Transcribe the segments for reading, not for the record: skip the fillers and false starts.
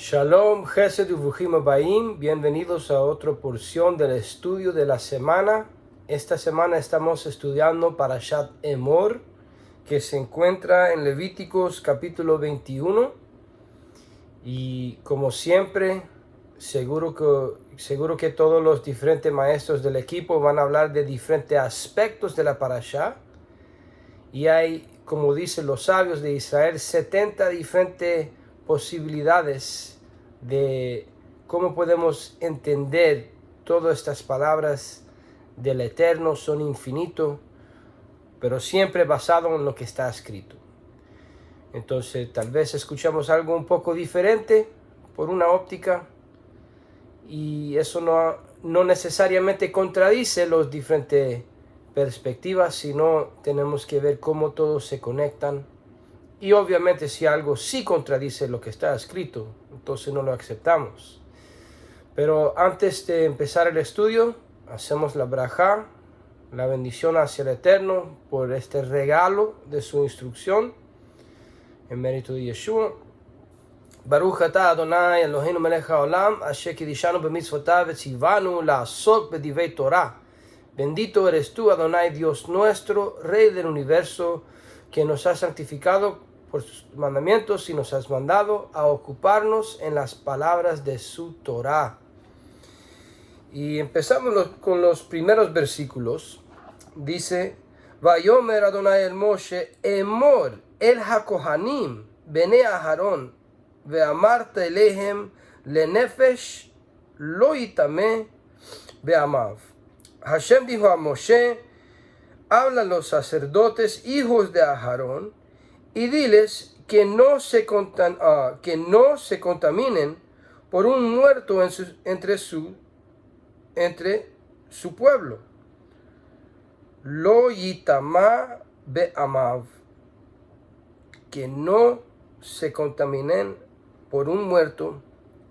Shalom, Chesed Uvuchim Abayim, bienvenidos a otra porción del estudio de la semana. Esta semana estamos estudiando Parashat Emor, que se encuentra en Levíticos capítulo 21. Y como siempre, seguro que todos los diferentes maestros del equipo van a hablar de diferentes aspectos de la Parashá. Y hay, como dicen los sabios de Israel, 70 diferentes posibilidades de cómo podemos entender todas estas palabras del Eterno. Son infinitos, pero siempre basado en lo que está escrito. Entonces tal vez escuchamos algo un poco diferente por una óptica, y eso no necesariamente contradice las diferentes perspectivas, sino tenemos que ver cómo todos se conectan. Y obviamente si algo sí contradice lo que está escrito, entonces no lo aceptamos. Pero antes de empezar el estudio, hacemos la brajá, la bendición hacia el Eterno por este regalo de su instrucción, en mérito de Yeshua. Baruch atah Adonai Eloheinu melech haolam, asher kidishanu b'mitzvotav v'tzivanu la'asot b'divrei Torah. Bendito eres tú, Adonai, Dios nuestro, Rey del universo, que nos has santificado por sus mandamientos y nos has mandado a ocuparnos en las palabras de su Torah. Y empezamos con los primeros versículos. Dice: Vayomer Adonai el Moshe, Emor el HaKohanim, Bene Aharon, Ve'amarta elehem lenefesh lo yitame be'amav. Hashem dijo a Moshe: habla a los sacerdotes, hijos de Aarón, y diles que no se contaminen por un muerto entre su pueblo. Lo yitama be'amav, que no se contaminen por un muerto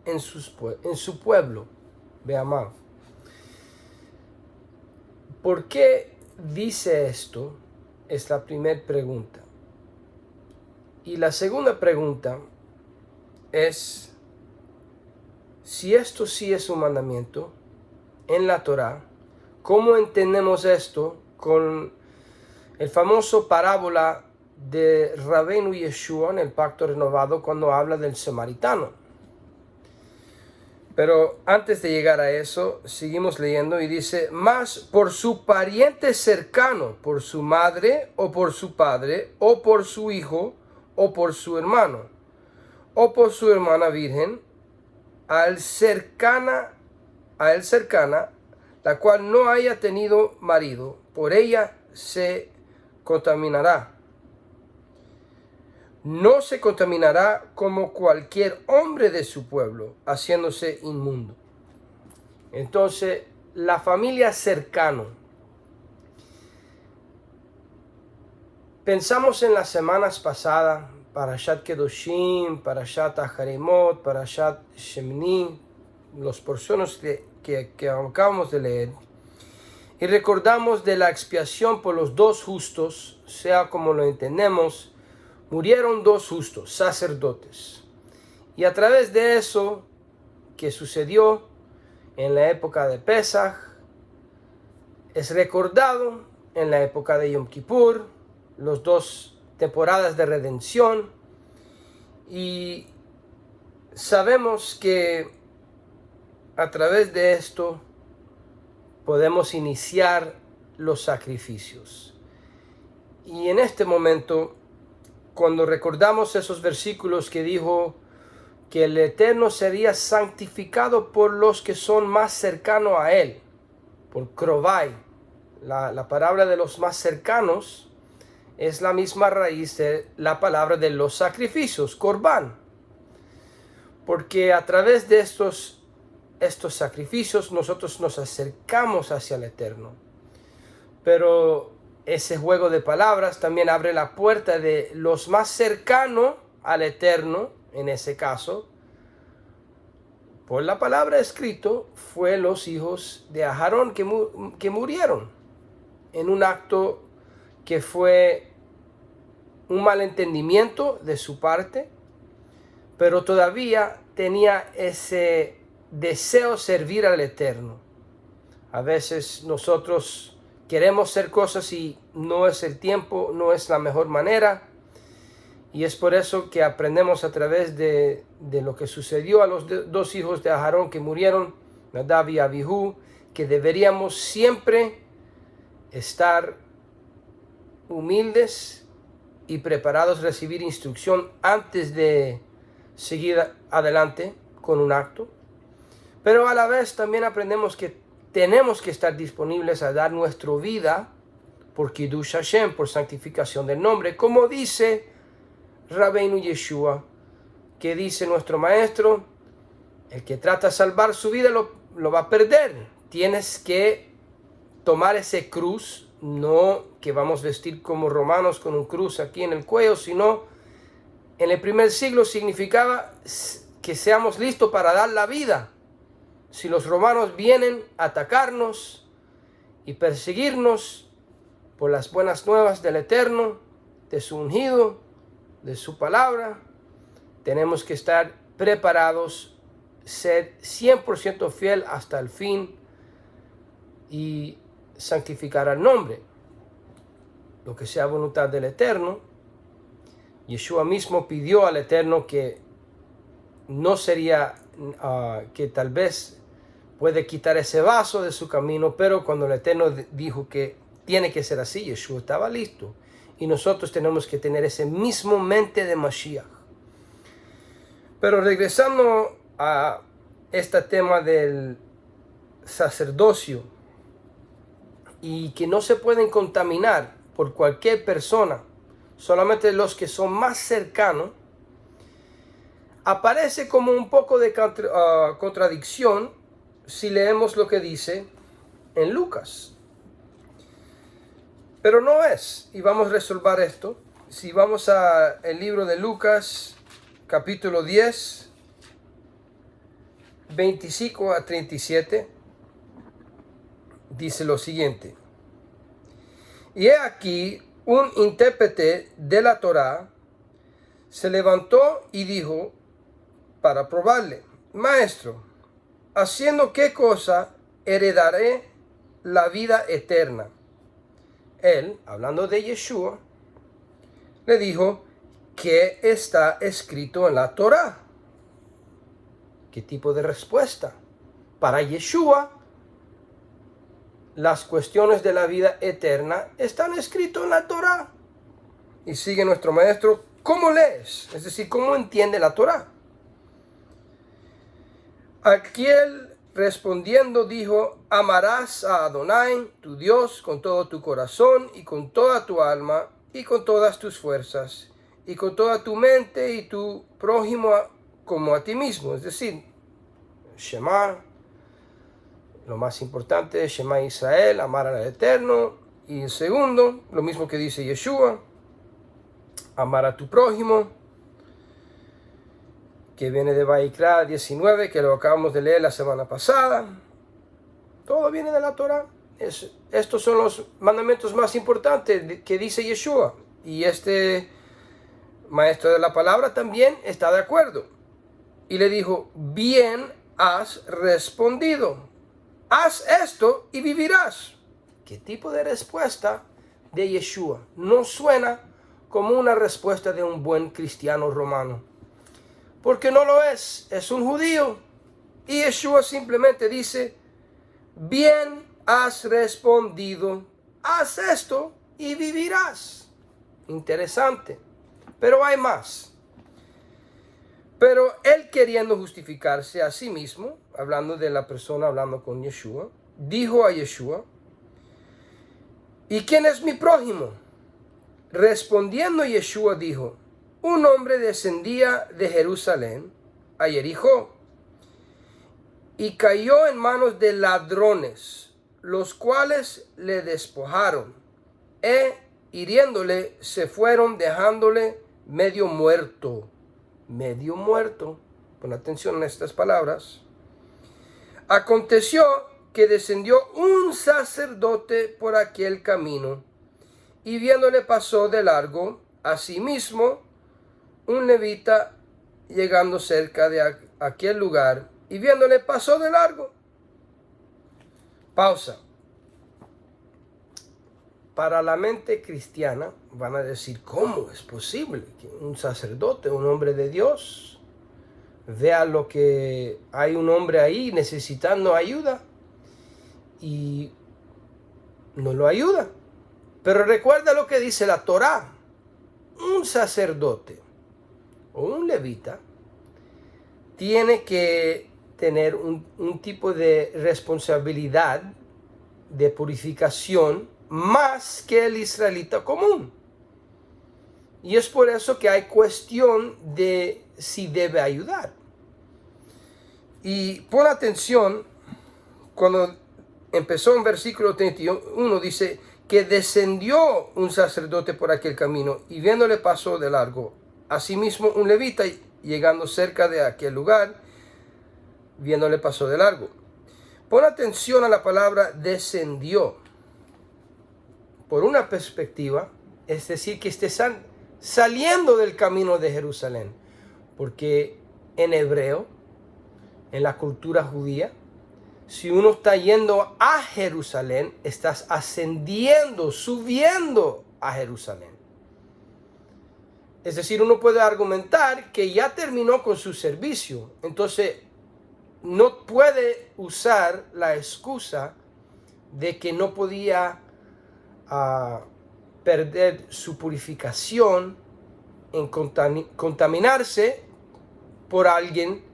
en su pueblo, be'amav. ¿Por qué dice esto? Es la primera pregunta. Y la segunda pregunta es: si esto sí es un mandamiento en la Torá, ¿cómo entendemos esto con el famoso parábola de Rabbeinu Yeshua en el Pacto Renovado, cuando habla del samaritano? Pero antes de llegar a eso, seguimos leyendo y dice: mas por su pariente cercano, por su madre o por su padre, o por su hijo, o por su hermano, o por su hermana virgen, a él cercana, la cual no haya tenido marido, por ella se contaminará. No se contaminará como cualquier hombre de su pueblo, haciéndose inmundo. Entonces, la familia cercana. Pensamos en las semanas pasadas, Parashat Kedoshim, Parashat Acharemot, Parashat Shemini, las porciones que acabamos de leer, y recordamos de la expiación por los dos justos, sea como lo entendemos. Murieron dos justos, sacerdotes. Y a través de eso que sucedió en la época de Pesach, es recordado en la época de Yom Kippur, las dos temporadas de redención. Y sabemos que a través de esto podemos iniciar los sacrificios. Y en este momento, cuando recordamos esos versículos que dijo que el Eterno sería santificado por los que son más cercanos a Él, por Krovai, la palabra de los más cercanos es la misma raíz de la palabra de los sacrificios, Korban. Porque a través de estos sacrificios nosotros nos acercamos hacia el Eterno. Pero ese juego de palabras también abre la puerta de los más cercanos al Eterno. En ese caso, por la palabra escrito, fue los hijos de Aarón que murieron en un acto que fue un malentendimiento de su parte, pero todavía tenía ese deseo de servir al Eterno. A veces nosotros queremos hacer cosas y no es el tiempo, no es la mejor manera. Y es por eso que aprendemos a través de lo que sucedió a los dos hijos de Aarón que murieron, Nadab y Abihu, que deberíamos siempre estar humildes y preparados a recibir instrucción antes de seguir adelante con un acto. Pero a la vez también aprendemos que tenemos que estar disponibles a dar nuestra vida por Kiddush Hashem, por santificación del nombre, como dice Rabbeinu Yeshua, que dice nuestro maestro, el que trata de salvar su vida lo va a perder. Tienes que tomar ese cruz, no que vamos a vestir como romanos con un cruz aquí en el cuello, sino en el primer siglo significaba que seamos listos para dar la vida. Si los romanos vienen a atacarnos y perseguirnos por las buenas nuevas del Eterno, de su ungido, de su palabra, tenemos que estar preparados, ser 100% fiel hasta el fin y santificar al nombre, lo que sea voluntad del Eterno. Yeshua mismo pidió al Eterno que no sería, que tal vez puede quitar ese vaso de su camino, pero cuando el Eterno dijo que tiene que ser así, Yeshua estaba listo. Y nosotros tenemos que tener ese mismo mente de Mashiach. Pero regresando a este tema del sacerdocio y que no se pueden contaminar por cualquier persona, solamente los que son más cercanos, aparece como un poco de contradicción si leemos lo que dice en Lucas. Pero no es, y vamos a resolver esto. Si vamos al libro de Lucas, capítulo 10, 25 a 37, dice lo siguiente. Y he aquí, un intérprete de la Torá se levantó y dijo, para probarle, Maestro, ¿haciendo qué cosa heredaré la vida eterna? Él, hablando de Yeshua, le dijo, ¿qué está escrito en la Torá? ¿Qué tipo de respuesta? Para Yeshua, las cuestiones de la vida eterna están escritas en la Torá. Y sigue nuestro maestro, ¿cómo lees? Es decir, ¿cómo entiende la Torá? Aquel respondiendo dijo, amarás a Adonai, tu Dios, con todo tu corazón y con toda tu alma y con todas tus fuerzas y con toda tu mente y tu prójimo como a ti mismo. Es decir, Shema, lo más importante, Shema Israel, amar al Eterno. Y el segundo, lo mismo que dice Yeshua, amar a tu prójimo, que viene de Vaikra 19, que lo acabamos de leer la semana pasada. Todo viene de la Torah. Estos son los mandamientos más importantes que dice Yeshua. Y este maestro de la palabra también está de acuerdo. Y le dijo, bien has respondido. Haz esto y vivirás. ¿Qué tipo de respuesta de Yeshua? No suena como una respuesta de un buen cristiano romano. Porque no lo es un judío. Y Yeshua simplemente dice, bien has respondido, haz esto y vivirás. Interesante, pero hay más. Pero él, queriendo justificarse a sí mismo, hablando de la persona, hablando con Yeshua, dijo a Yeshua, ¿y quién es mi prójimo? Respondiendo Yeshua dijo, un hombre descendía de Jerusalén a Jericó y cayó en manos de ladrones, los cuales le despojaron e hiriéndole se fueron dejándole medio muerto. Medio muerto. Pon atención en estas palabras. Aconteció que descendió un sacerdote por aquel camino y viéndole pasó de largo. Asimismo, un levita llegando cerca de aquel lugar y viéndole pasó de largo. Pausa. Para la mente cristiana van a decir, ¿cómo es posible que un sacerdote, un hombre de Dios, vea lo que hay un hombre ahí necesitando ayuda y no lo ayuda? Pero recuerda lo que dice la Torá. Un sacerdote o un levita tiene que tener un tipo de responsabilidad de purificación más que el israelita común. Y es por eso que hay cuestión de si debe ayudar. Y pon atención, cuando empezó en versículo 31, dice que descendió un sacerdote por aquel camino y viéndole pasó de largo. Asimismo un levita, llegando cerca de aquel lugar, viéndole pasó de largo. Pon atención a la palabra descendió. Por una perspectiva, es decir, que esté saliendo del camino de Jerusalén. Porque en hebreo, en la cultura judía, si uno está yendo a Jerusalén, estás ascendiendo, subiendo a Jerusalén. Es decir, uno puede argumentar que ya terminó con su servicio. Entonces, no puede usar la excusa de que no podía perder su purificación en contaminarse por alguien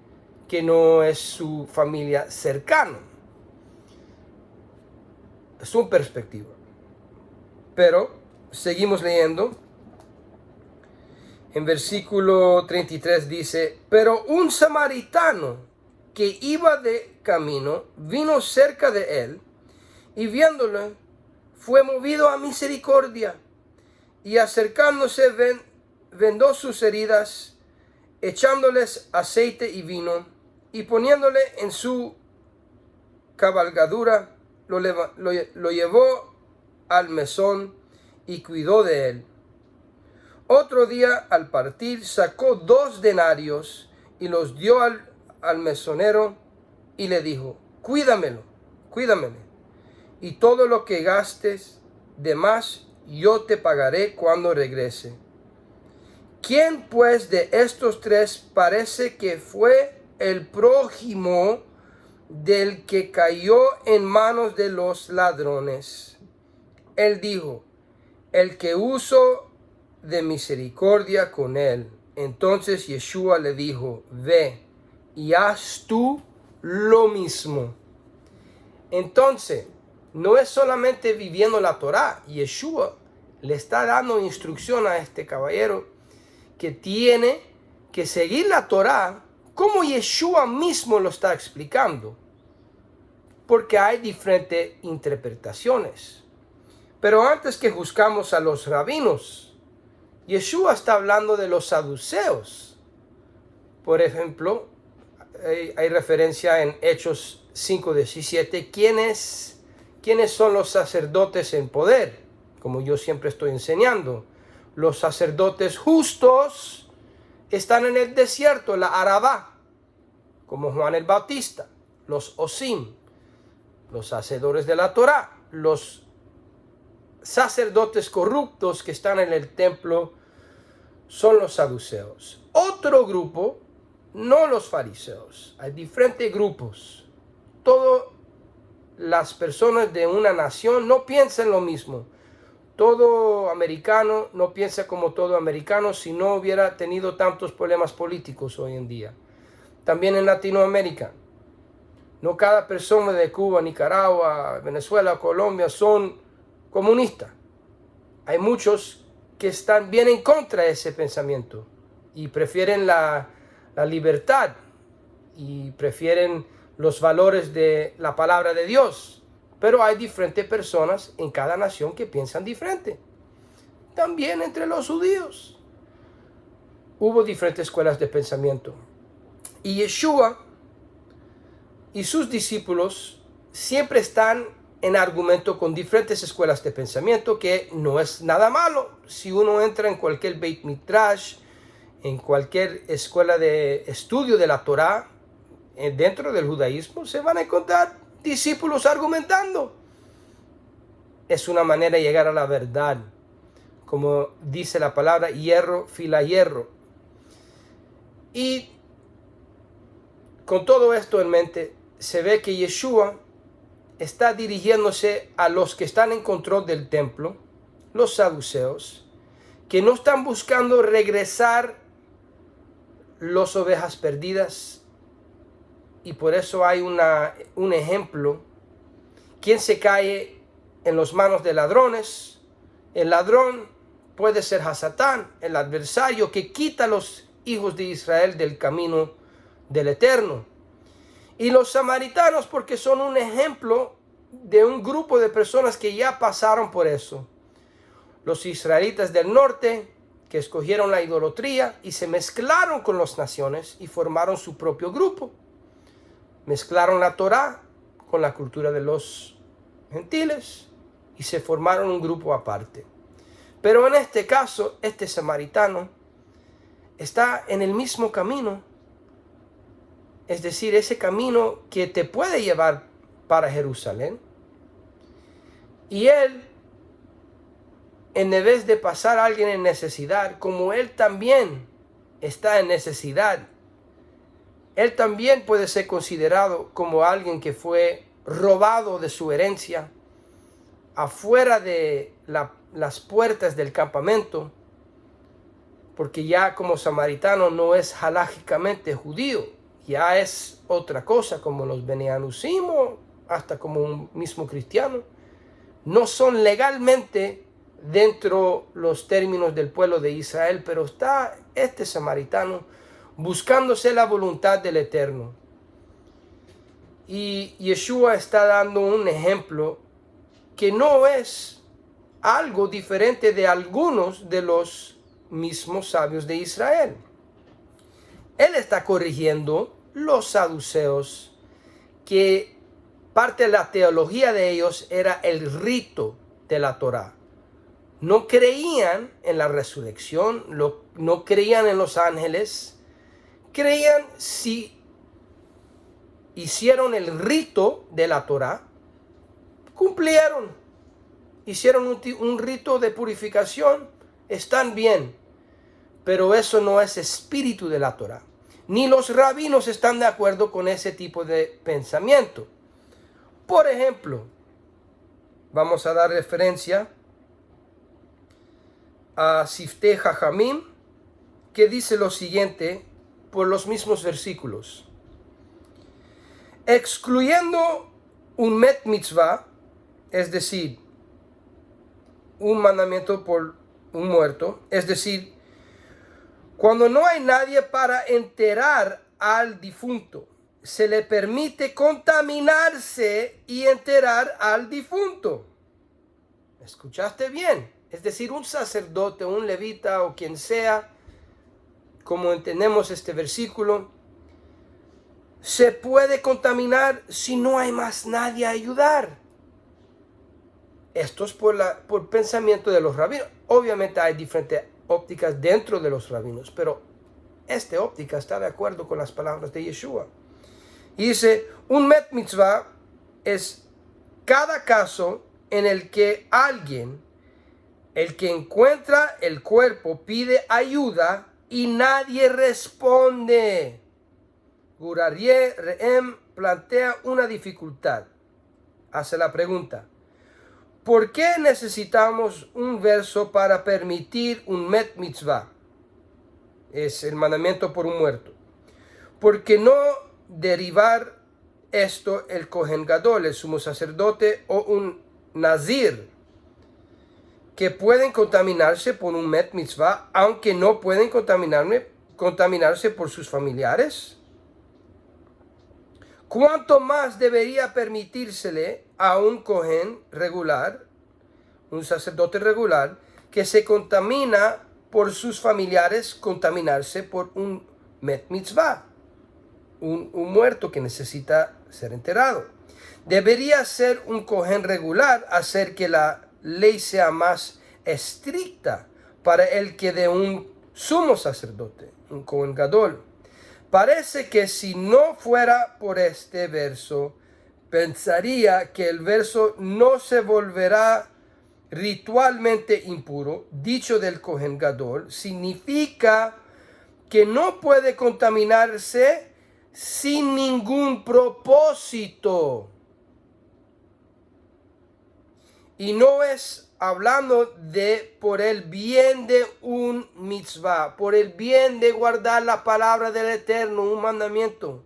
que no es su familia cercana. Es una perspectiva. Pero seguimos leyendo. En versículo 33 dice, pero un samaritano que iba de camino vino cerca de él y viéndolo fue movido a misericordia y acercándose vendó sus heridas, echándoles aceite y vino y poniéndole en su cabalgadura, lo llevó al mesón y cuidó de él. Otro día al partir sacó 2 denarios y los dio al mesonero y le dijo, cuídamelo, y todo lo que gastes de más yo te pagaré cuando regrese. ¿Quién pues de estos 3 parece que fue el prójimo del que cayó en manos de los ladrones? Él dijo, el que usó de misericordia con él. Entonces Yeshua le dijo, ve y haz tú lo mismo. Entonces, no es solamente viviendo la Torá. Yeshua le está dando instrucción a este caballero que tiene que seguir la Torá como Yeshua mismo lo está explicando. Porque hay diferentes interpretaciones. Pero antes que juzgamos a los rabinos, Yeshua está hablando de los saduceos. Por ejemplo, hay referencia en Hechos 5:17. ¿Quiénes son los sacerdotes en poder? Como yo siempre estoy enseñando. Los sacerdotes justos están en el desierto, la Arabá, como Juan el Bautista. Los Osim, los hacedores de la Torá. Los sacerdotes corruptos que están en el templo son los saduceos. Otro grupo, no los fariseos. Hay diferentes grupos. Todas las personas de una nación no piensan lo mismo. Todo americano no piensa como todo americano si no hubiera tenido tantos problemas políticos hoy en día. También en Latinoamérica. No cada persona de Cuba, Nicaragua, Venezuela, Colombia son comunistas. Hay muchos que están bien en contra de ese pensamiento y prefieren la libertad y prefieren los valores de la palabra de Dios. Pero hay diferentes personas en cada nación que piensan diferente. También entre los judíos hubo diferentes escuelas de pensamiento. Y Yeshua y sus discípulos siempre están en argumento con diferentes escuelas de pensamiento, que no es nada malo. Si uno entra en cualquier Beit Midrash, en cualquier escuela de estudio de la Torá, dentro del judaísmo se van a encontrar discípulos argumentando. Es una manera de llegar a la verdad. Como dice la palabra, hierro fila hierro. Y con todo esto en mente, se ve que Yeshua está dirigiéndose a los que están en control del templo, los saduceos, que no están buscando regresar las ovejas perdidas. Y por eso hay un ejemplo. ¿Quién se cae en las manos de ladrones? El ladrón puede ser Hasatán, el adversario que quita a los hijos de Israel del camino del Eterno. Y los samaritanos, porque son un ejemplo de un grupo de personas que ya pasaron por eso. Los israelitas del norte, que escogieron la idolatría y se mezclaron con las naciones y formaron su propio grupo. Mezclaron la Torá con la cultura de los gentiles y se formaron un grupo aparte. Pero en este caso, este samaritano está en el mismo camino. Es decir, ese camino que te puede llevar para Jerusalén. Y él, en vez de pasar a alguien en necesidad, como él también está en necesidad, él también puede ser considerado como alguien que fue robado de su herencia afuera de las puertas del campamento, porque ya como samaritano no es halágicamente judío, ya es otra cosa, como los Bene Anusim o hasta como un mismo cristiano. No son legalmente dentro los términos del pueblo de Israel, pero está este samaritano buscándose la voluntad del Eterno. Y Yeshua está dando un ejemplo que no es algo diferente de algunos de los mismos sabios de Israel. Él está corrigiendo los saduceos, que parte de la teología de ellos era el rito de la Torá. No creían en la resurrección, no creían en los ángeles, creían si hicieron el rito de la Torá, cumplieron, hicieron un rito de purificación, están bien, pero eso no es espíritu de la Torá. Ni los rabinos están de acuerdo con ese tipo de pensamiento. Por ejemplo, vamos a dar referencia a Siftei Jajamim, que dice lo siguiente por los mismos versículos. Excluyendo un met mitzvah, es decir, un mandamiento por un muerto, es decir, cuando no hay nadie para enterrar al difunto, se le permite contaminarse y enterrar al difunto. ¿Escuchaste bien? Es decir, un sacerdote, un levita o quien sea, como entendemos este versículo, se puede contaminar si no hay más nadie a ayudar. Esto es por pensamiento de los rabinos. Obviamente hay diferentes ópticas dentro de los rabinos, pero esta óptica está de acuerdo con las palabras de Yeshua. Y dice, un met mitzvah es cada caso en el que alguien, el que encuentra el cuerpo, pide ayuda y nadie responde. Gurarie Rehem plantea una dificultad. Hace la pregunta, ¿por qué necesitamos un verso para permitir un met mitzvah? Es el mandamiento por un muerto. ¿Por qué no derivar esto el Kohen Gadol, el sumo sacerdote, o un nazir, que pueden contaminarse por un met mitzvah, aunque no pueden contaminarse por sus familiares? ¿Cuánto más debería permitírsele a un Kohen regular, un sacerdote regular, que se contamina por sus familiares, contaminarse por un met mitzvah, un muerto que necesita ser enterrado? Debería ser un Kohen regular hacer que la ley sea más estricta para el que de un sumo sacerdote, un Kohen Gadol. Parece que si no fuera por este verso, pensaría que el verso no se volverá ritualmente impuro, dicho del Cohen Gadol, significa que no puede contaminarse sin ningún propósito. Y no es hablando de por el bien de un mitzvah, por el bien de guardar la palabra del Eterno, un mandamiento.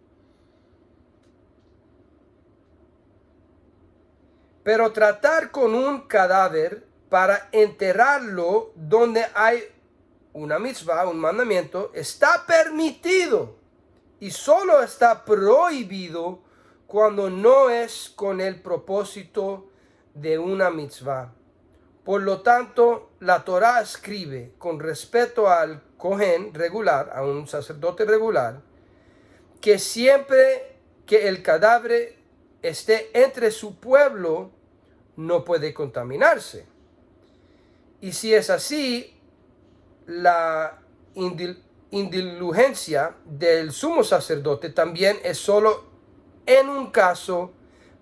Pero tratar con un cadáver para enterrarlo donde hay una mitzvah, un mandamiento, está permitido y solo está prohibido cuando no es con el propósito de una mitzvah. Por lo tanto, la Torá escribe con respecto al Cohen regular, a un sacerdote regular, que siempre que el cadáver esté entre su pueblo, no puede contaminarse. Y si es así, la indulgencia del sumo sacerdote también es solo en un caso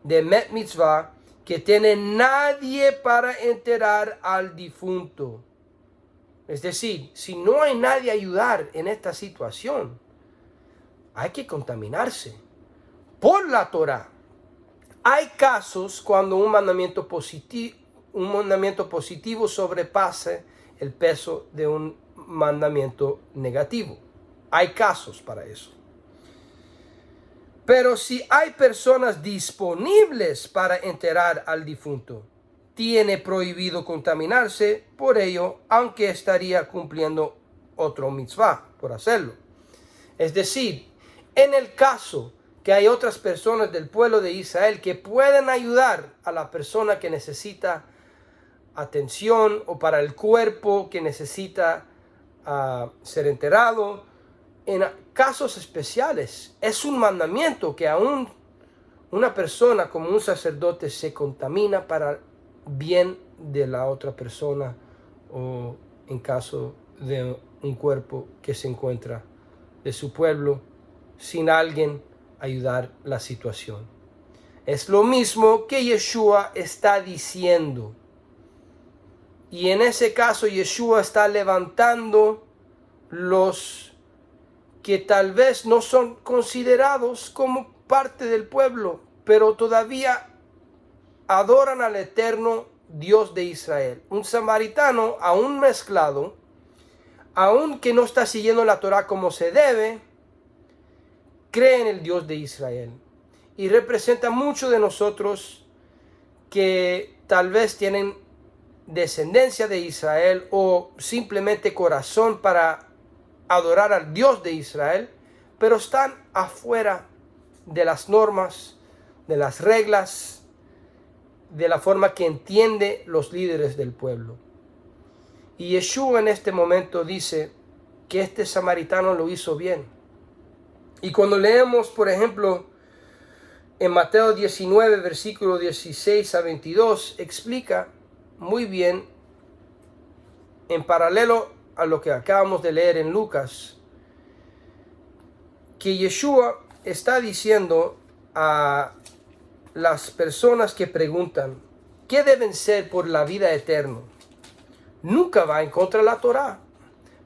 de met mitzvah que tiene nadie para enterrar al difunto. Es decir, si no hay nadie a ayudar en esta situación, hay que contaminarse por la Torá. Hay casos cuando un mandamiento positivo sobrepase el peso de un mandamiento negativo. Hay casos para eso. Pero si hay personas disponibles para enterrar al difunto, tiene prohibido contaminarse por ello, aunque estaría cumpliendo otro mitzvah por hacerlo. Es decir, en el caso que hay otras personas del pueblo de Israel que pueden ayudar a la persona que necesita atención o para el cuerpo que necesita ser enterrado, en casos especiales es un mandamiento que aún una persona como un sacerdote se contamina para bien de la otra persona o en caso de un cuerpo que se encuentra de su pueblo sin alguien ayudar la situación. Es lo mismo que Yeshua está diciendo. Y en ese caso Yeshua está levantando los que tal vez no son considerados como parte del pueblo, pero todavía adoran al eterno Dios de Israel. Un samaritano aún mezclado, aún que no está siguiendo la Torá como se debe, cree en el Dios de Israel. Y representa mucho de nosotros que tal vez tienen descendencia de Israel o simplemente corazón para adorar al Dios de Israel, pero están afuera de las normas, de las reglas, de la forma que entiende los líderes del pueblo. Y Yeshua en este momento dice que este samaritano lo hizo bien. Y cuando leemos, por ejemplo, en Mateo 19, versículo 16 a 22, explica muy bien, en paralelo a lo que acabamos de leer en Lucas, que Yeshua está diciendo a las personas que preguntan ¿qué deben ser por la vida eterna? Nunca va en contra de la Torá.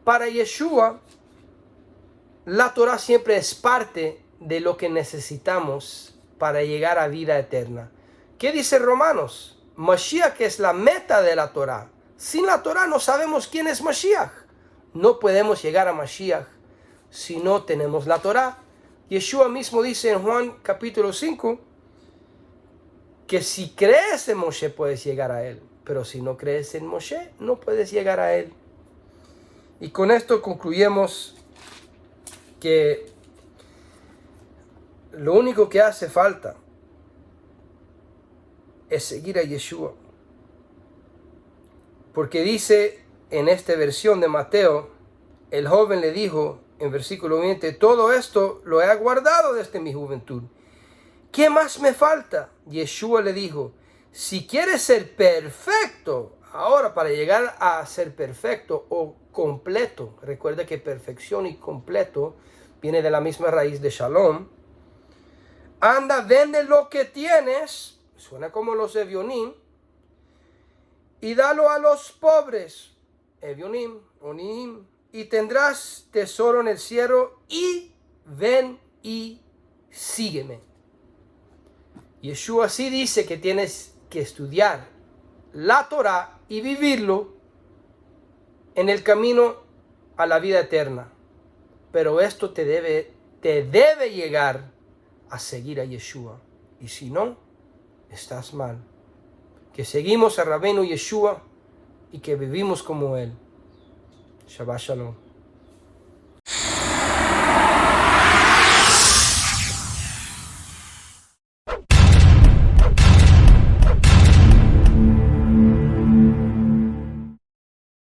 Para Yeshua, la Torá siempre es parte de lo que necesitamos para llegar a vida eterna. ¿Qué dice Romanos? Mashiach es la meta de la Torá. Sin la Torá no sabemos quién es Mashiach. No podemos llegar a Mashiach si no tenemos la Torá. Yeshua mismo dice en Juan capítulo 5 que si crees en Moshe puedes llegar a él, pero si no crees en Moshe no puedes llegar a él. Y con esto concluyemos que lo único que hace falta es seguir a Yeshua. Porque dice en esta versión de Mateo, el joven le dijo en versículo 20, todo esto lo he guardado desde mi juventud. ¿Qué más me falta? Yeshua le dijo, si quieres ser perfecto, ahora para llegar a ser perfecto o completo, recuerda que perfección y completo viene de la misma raíz de shalom. Anda, vende lo que tienes, suena como los evionim, y dalo a los pobres, evionim, onim, y tendrás tesoro en el cielo, y ven y sígueme. Yeshua sí dice que tienes que estudiar la Torah y vivirlo en el camino a la vida eterna. Pero esto te debe llegar a seguir a Yeshua. Y si no, estás mal. Que seguimos a Rabbeinu Yeshua y que vivimos como él. Shabbat Shalom.